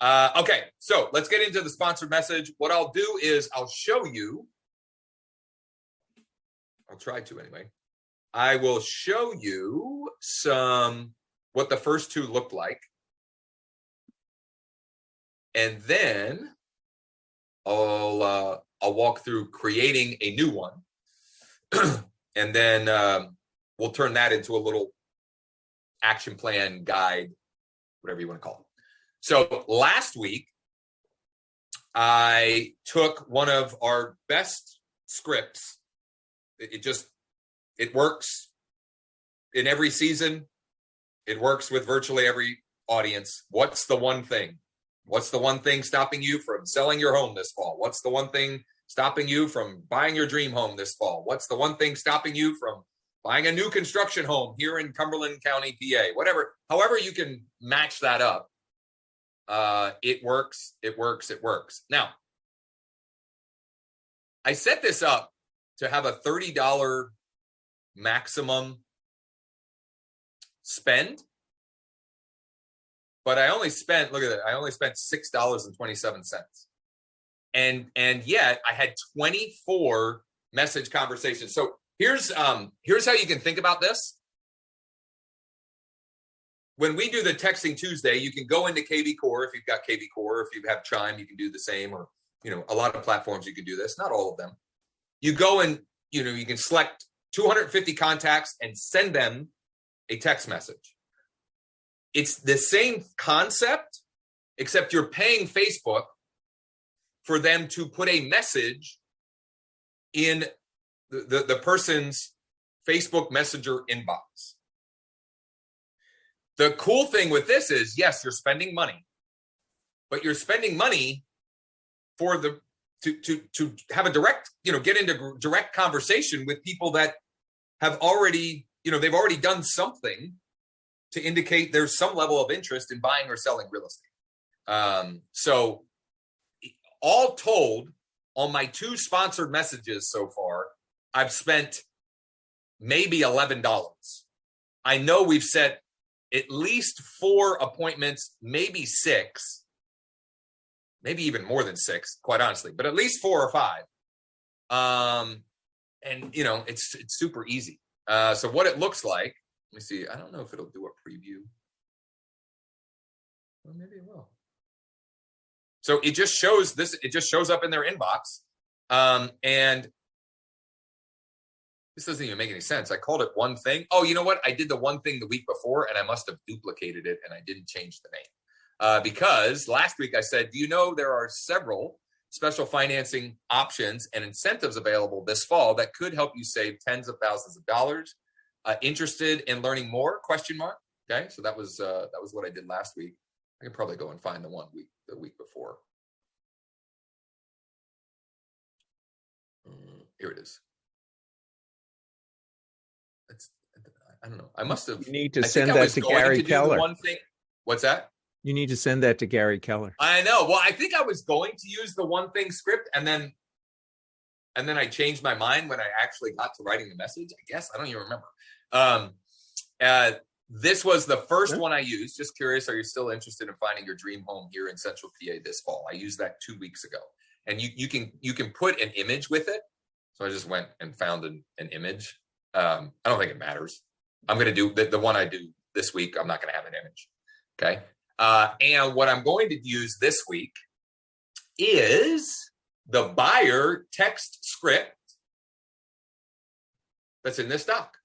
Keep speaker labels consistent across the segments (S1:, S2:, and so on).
S1: Okay, so let's get into the sponsored message. What I'll do is I'll show you. I'll try to anyway. I will show you what the first two looked like. And then I'll walk through creating a new one. And then we'll turn that into a little action plan guide, whatever you want to call it. So last week, I took one of our best scripts. It works in every season. It works with virtually every audience. What's the one thing? What's the one thing stopping you from selling your home this fall? What's the one thing stopping you from buying your dream home this fall? What's the one thing stopping you from buying a new construction home here in Cumberland County, PA? Whatever, however you can match that up. It works. Now, I set this up to have a $30 maximum spend, but I only spent, look at that, I only spent $6.27. And yet I had 24 message conversations. So here's how you can think about this. When we do the Texting Tuesday, you can go into KV Core if you've got KV Core. If you have Chime, you can do the same, or a lot of platforms you can do this. Not all of them. You go and you can select 250 contacts and send them a text message. It's the same concept, except you're paying Facebook for them to put a message in the person's Facebook Messenger inbox. The cool thing with this is, yes, you're spending money, but you're spending money for to have a direct, get into direct conversation with people that have already, they've already done something to indicate there's some level of interest in buying or selling real estate. So all told, on my 2 sponsored messages so far, I've spent maybe $11. I know we've set at least 4 appointments, maybe 6, maybe even more than 6, quite honestly, but at least 4 or 5. And it's super easy. So what it looks like, let me see. I don't know if it'll do a preview. Well, maybe it will. So it just shows this. It just shows up in their inbox, and this doesn't even make any sense. I called it one thing. Oh, you know what? I did the one thing the week before, and I must have duplicated it, and I didn't change the name. Because last week I said, do you know there are several special financing options and incentives available this fall that could help you save tens of thousands of dollars? Interested in learning more? ? Okay, so that was what I did last week. I could probably go and find the week before. Here it is. I don't know. I must have.
S2: You need to send that to Gary Keller.
S1: One thing. What's that?
S2: You need to send that to Gary Keller.
S1: I know. Well, I think I was going to use the one thing script, and then I changed my mind when I actually got to writing the message. I guess I don't even remember. This was the first one I used. Just curious, are you still interested in finding your dream home here in Central PA this fall? I used that 2 weeks ago, and you can put an image with it. So I just went and found an image. I don't think it matters. I'm going to do the one I do this week. I'm not going to have an image. Okay. And what I'm going to use this week is the buyer text script that's in this doc.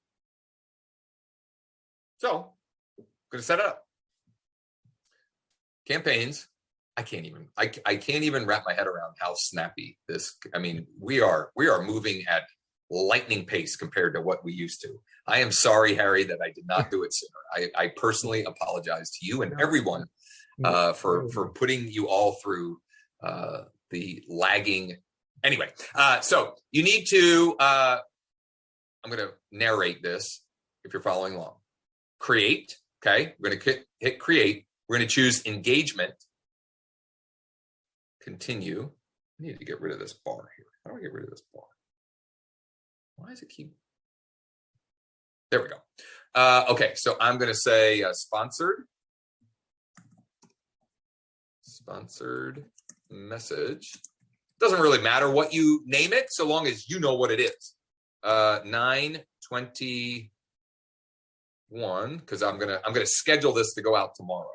S1: So I'm going to set it up. Campaigns. I can't even wrap my head around how snappy this. I mean, we are moving at lightning pace compared to what we used to. I am sorry, Harry, that I did not do it sooner. I personally apologize to you and everyone for putting you all through the lagging. Anyway, so you need to, I'm going to narrate this if you're following along. Create, okay? We're going to hit create. We're going to choose engagement. Continue. I need to get rid of this bar here. How do I get rid of this bar? Why does it keep? There we go. Okay, so I'm going to say sponsored. Sponsored message. Doesn't really matter what you name it, so long as you know what it is. 9/21, because I'm gonna schedule this to go out tomorrow.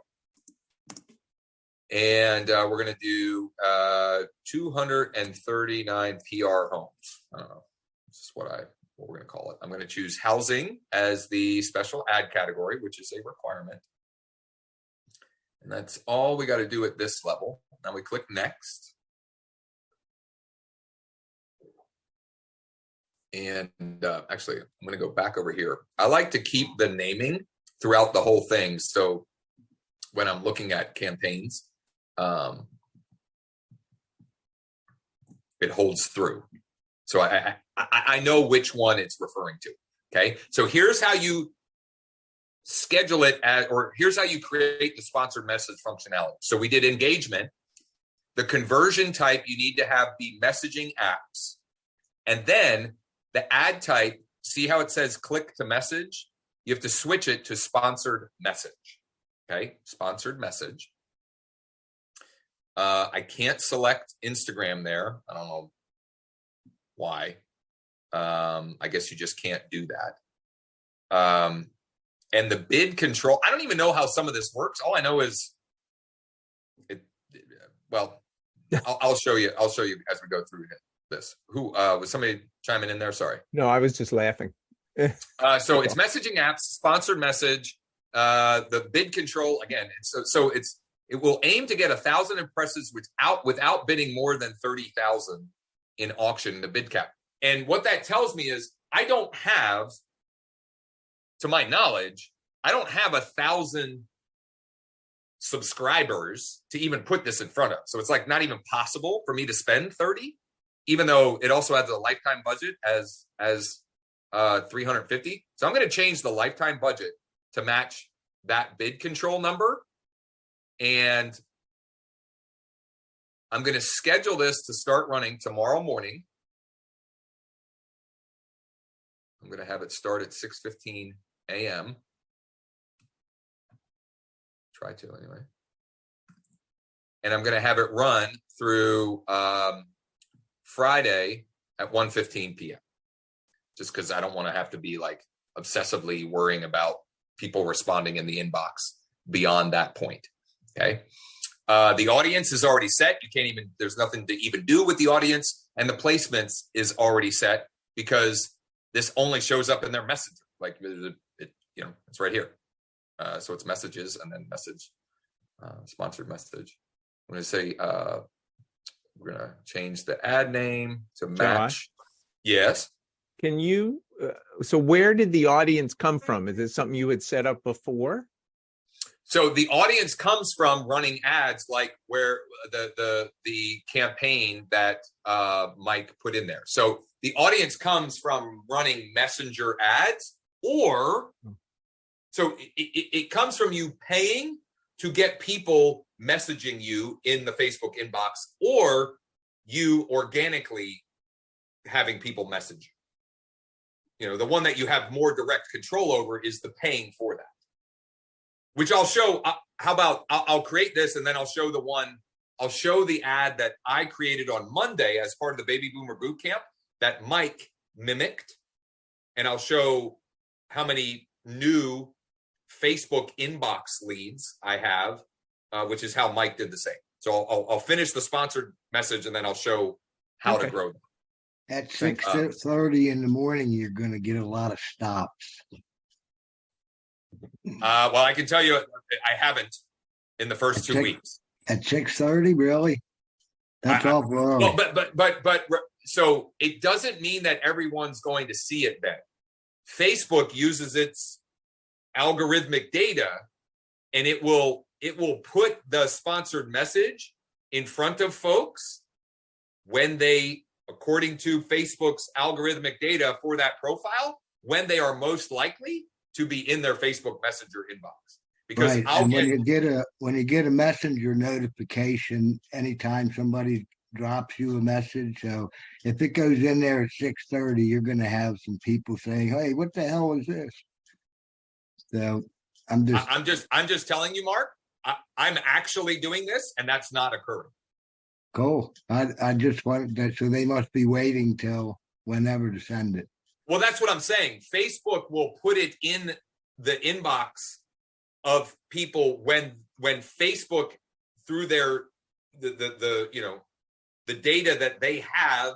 S1: And we're gonna do 239 PR homes. I don't know. This is what we're gonna call it. I'm gonna choose housing as the special ad category, which is a requirement. And that's all we got to do at this level. Now we click next. And actually, I'm going to go back over here. I like to keep the naming throughout the whole thing. So when I'm looking at campaigns, it holds through. So I know which one it's referring to. Okay. So here's how you schedule it or here's how you create the sponsored message functionality. So we did engagement. The conversion type, you need to have the messaging apps. And then the ad type, see how it says click to message? You have to switch it to sponsored message. Okay, sponsored message. I can't select Instagram there. I don't know why. I guess you just can't do that. And the bid control, I don't even know how some of this works. All I know is, I'll show you. I'll show you as we go through this. Who was somebody chiming in there? Sorry.
S2: No, I was just laughing.
S1: So it's messaging apps, sponsored message, the bid control again. It will aim to get 1,000 impressions without bidding more than 30,000 in auction, the bid cap. And what that tells me is I don't have, to my knowledge, I don't have 1,000 subscribers to even put this in front of. So it's like not even possible for me to spend 30, even though it also has a lifetime budget as 350. So I'm going to change the lifetime budget to match that bid control number. And I'm going to schedule this to start running tomorrow morning. I'm going to have it start at 6:15 a.m. Try to anyway. And I'm going to have it run through Friday at 1:15 p.m. Just because I don't want to have to be like obsessively worrying about people responding in the inbox beyond that point. Okay. The audience is already set. There's nothing to even do with the audience, and the placements is already set because this only shows up in their messenger. Like it's right here. So it's messages and then message, sponsored message. I'm going to say, we're going to change the ad name to match.
S2: Josh?
S1: Yes.
S2: Can you, so where did the audience come from? Is it something you had set up before?
S1: So the audience comes from running ads like where the campaign that Mike put in there. So the audience comes from running messenger ads, or so it comes from you paying to get people messaging you in the Facebook inbox, or you organically having people message you. The one that you have more direct control over is the paying for that. Which I'll show. How about I'll create this and then I'll show the ad that I created on Monday as part of the Baby Boomer Bootcamp that Mike mimicked. And I'll show how many new Facebook inbox leads I have, which is how Mike did the same. So I'll finish the sponsored message and then I'll show how to grow them.
S3: At 6:30 in the morning, you're going to get a lot of stops.
S1: Well, I can tell you, I haven't in the first 2 weeks.
S3: At 6:30, really? That's awful early.
S1: Well, but so it doesn't mean that everyone's going to see it then. Facebook uses its algorithmic data, and it will put the sponsored message in front of folks when they, according to Facebook's algorithmic data for that profile, when they are most likely to be in their Facebook Messenger inbox. Because
S3: right. When you get a messenger notification anytime somebody drops you a message, so if it goes in there at 6:30, you're going to have some people saying, "Hey, what the hell is this?" So I'm just telling you, Mark.
S1: I'm actually doing this, and that's not occurring.
S3: Cool. I just wanted that. So they must be waiting till whenever to send it.
S1: Well, that's what I'm saying. Facebook will put it in the inbox of people when Facebook, through their the data that they have,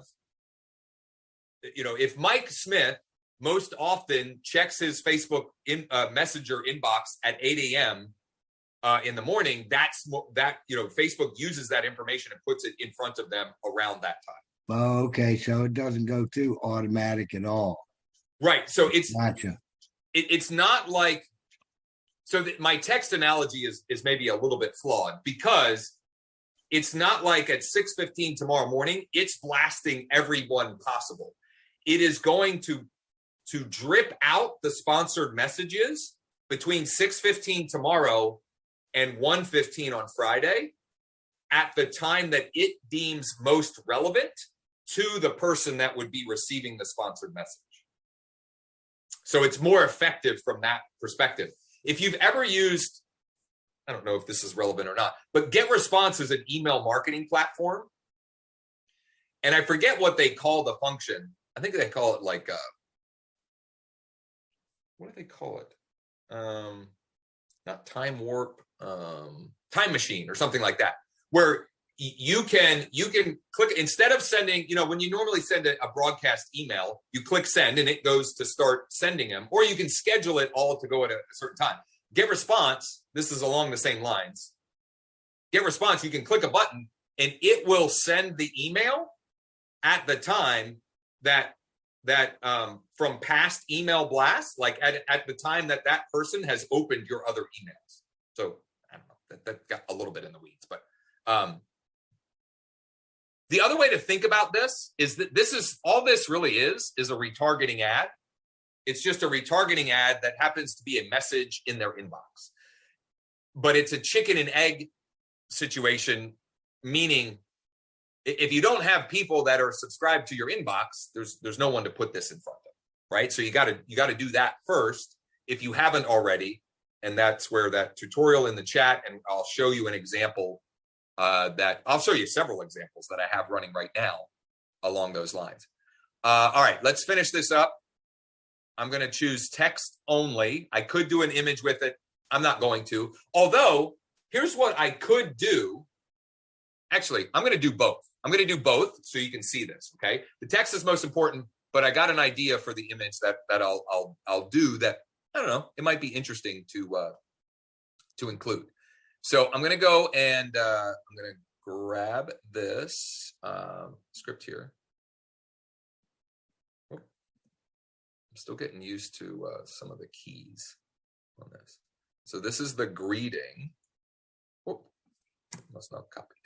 S1: if Mike Smith most often checks his Facebook Messenger inbox at 8 a.m. In the morning, Facebook uses that information and puts it in front of them around that time.
S3: Oh, okay. So it doesn't go through automatic at all.
S1: Right. So it's
S3: Gotcha.
S1: It's not like, so that my text analogy is maybe a little bit flawed, because it's not like at 6:15 tomorrow morning, it's blasting everyone possible. It is going to drip out the sponsored messages between 6:15 tomorrow and 1:15 on Friday at the time that it deems most relevant to the person that would be receiving the sponsored message. So it's more effective from that perspective. If you've ever used, I don't know if this is relevant or not, but GetResponse is an email marketing platform. And I forget what they call the function. I think they call it like, what do they call it? Not time warp, time machine or something like that, where you can click, instead of sending, when you normally send a broadcast email, you click send and it goes to start sending them, or you can schedule it all to go at a certain time. GetResponse, this is along the same lines. GetResponse, you can click a button and it will send the email at the time that from past email blasts, like at the time that person has opened your other emails. So I don't know, that got a little bit in the weeds, but the other way to think about this is that this really is a retargeting ad. It's just a retargeting ad that happens to be a message in their inbox. But it's a chicken and egg situation, meaning if you don't have people that are subscribed to your inbox, there's no one to put this in front of, right? So you got to do that first if you haven't already, and that's where that tutorial in the chat, and I'll show you an example that I'll show you several examples that I have running right now along those lines. All right, let's finish this up. I'm going to choose text only. I could do an image with it. I'm not going to. Although, here's what I could do. Actually, I'm going to do both. I'm going to do both so you can see this, okay? The text is most important, but I got an idea for the image that I'll do that, I don't know, it might be interesting to include. So I'm going to go and I'm going to grab this script here. Oh, I'm still getting used to some of the keys on this. So this is the greeting. Oh, must not have copied.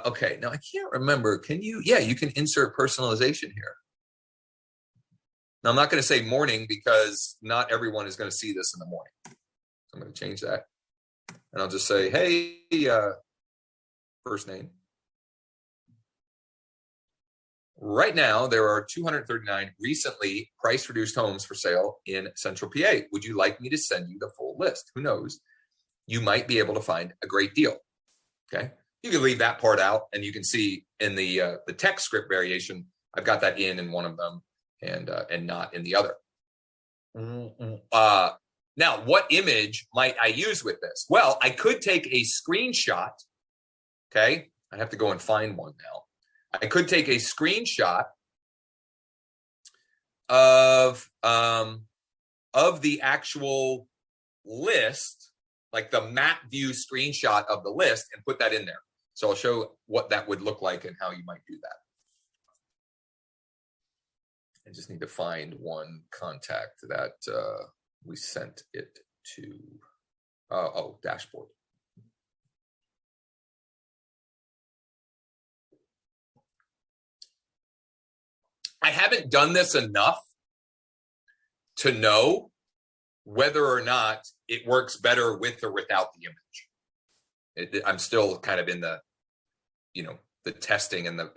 S1: Okay, now I can't remember. Can you? Yeah, you can insert personalization here. Now, I'm not going to say morning because not everyone is going to see this in the morning. So I'm going to change that. And I'll just say, hey, first name. Right now, there are 239 recently price-reduced homes for sale in Central PA. Would you like me to send you the full list? Who knows? You might be able to find a great deal. Okay. You can leave that part out, and you can see in the text script variation, I've got that in one of them and not in the other. Now, what image might I use with this? Well, I could take a screenshot. Okay, I have to go and find one now. I could take a screenshot of the actual list, like the map view screenshot of the list, and put that in there. So I'll show what that would look like and how you might do that. I just need to find one contact that we sent it to. Dashboard. I haven't done this enough to know whether or not it works better with or without the image. I'm still kind of in the, the testing and the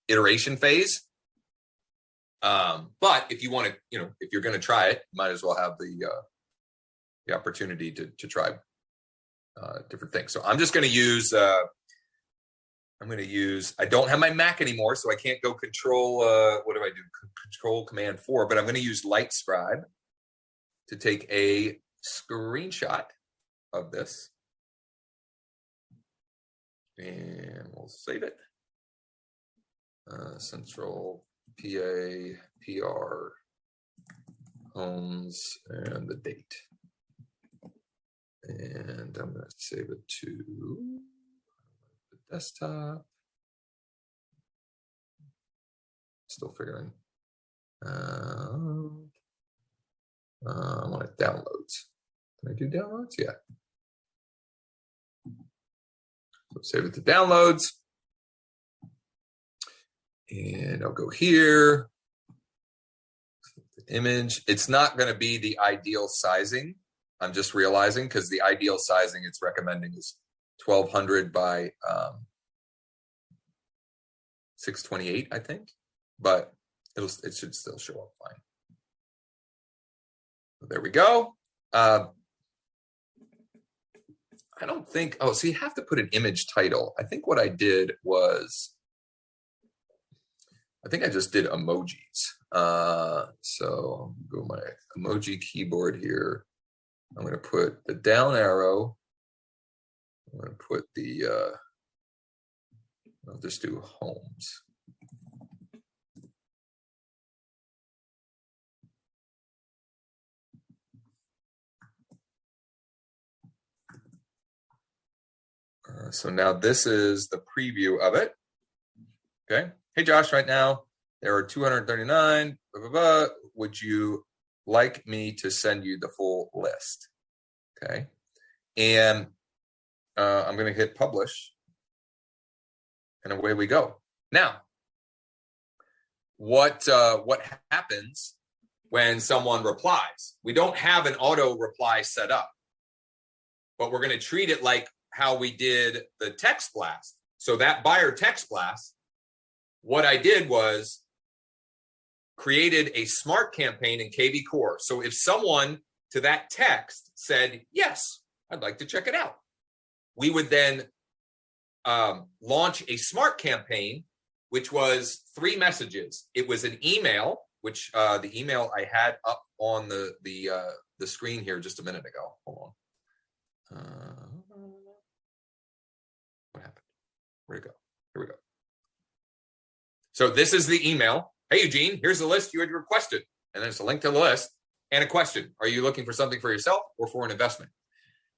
S1: iteration phase. But if you want to, if you're going to try it, you might as well have the opportunity to try different things. So I'm just going to use, I don't have my Mac anymore, so I can't go control, what do I do? Control Command 4, but I'm going to use LightScribe to take a screenshot of this. And we'll save it. Central PA, PR, homes, and the date. And I'm going to save it to the desktop. Still figuring. I want it downloads. Can I do downloads? Yeah. So save it to downloads. And I'll go here. The image. It's not going to be the ideal sizing. I'm just realizing because the ideal sizing it's recommending is 1200 by 628, I think. But it should still show up fine. So there we go. I don't think, oh, so you have to put an image title. I think what I did was, I think I just did emojis. So go my emoji keyboard here. I'm going to put the down arrow. I'm going to put the, I'll just do homes. So now this is the preview of it. Okay. Hey, Josh, right now there are 239. Blah, blah, blah. Would you like me to send you the full list? Okay. And I'm going to hit publish. And away we go. Now, what happens when someone replies? We don't have an auto reply set up, but we're going to treat it like how we did the text blast. So that buyer text blast, what I did was created a smart campaign in KV Core. So if someone to that text said, yes, I'd like to check it out, we would then launch a smart campaign, which was 3 messages. It was an email, which the email I had up on the screen here just a minute ago. Hold on. What happened? Where'd it go? Here we go. So this is the email. Hey, Eugene, here's the list you had requested. And there's a link to the list and a question. Are you looking for something for yourself or for an investment?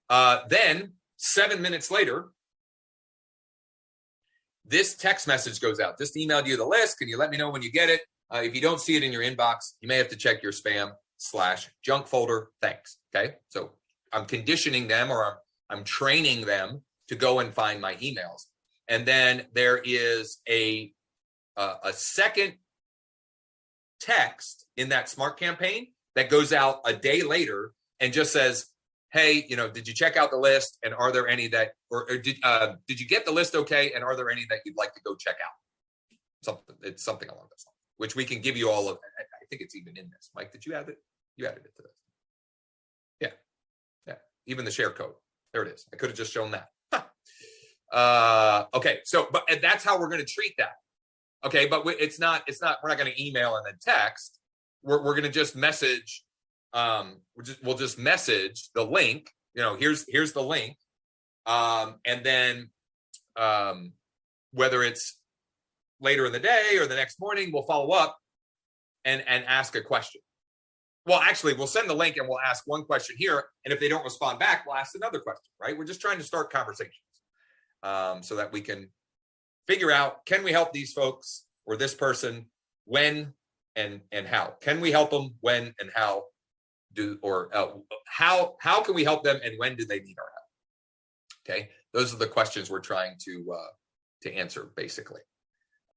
S1: Then 7 minutes later, this text message goes out. Just emailed you the list. Can you let me know when you get it? If you don't see it in your inbox, you may have to check your spam/junk folder. Thanks. Okay. So I'm conditioning them, or I'm training them to go and find my emails. And then there is a second text in that smart campaign that goes out a day later and just says, hey, did you check out the list? And are there any that, or did you get the list okay? And are there any that you'd like to go check out? It's something along those lines, which we can give you all of. I think it's even in this. Mike, did you add it? You added it to this. Yeah. Even the share code. There it is. I could have just shown that. Okay. So, but that's how we're going to treat that. Okay. But it's not, we're not going to email and then text. We're going to just message. We'll just message the link, here's the link. And then, whether it's later in the day or the next morning, we'll follow up and ask a question. Well, actually, we'll send the link and we'll ask one question here. And if they don't respond back, we'll ask another question, right? We're just trying to start conversations, so that we can figure out, can we help these folks or this person, when and how? Can we help them? When and how? How can we help them, and when do they need our help? Okay, those are the questions we're trying to answer, basically.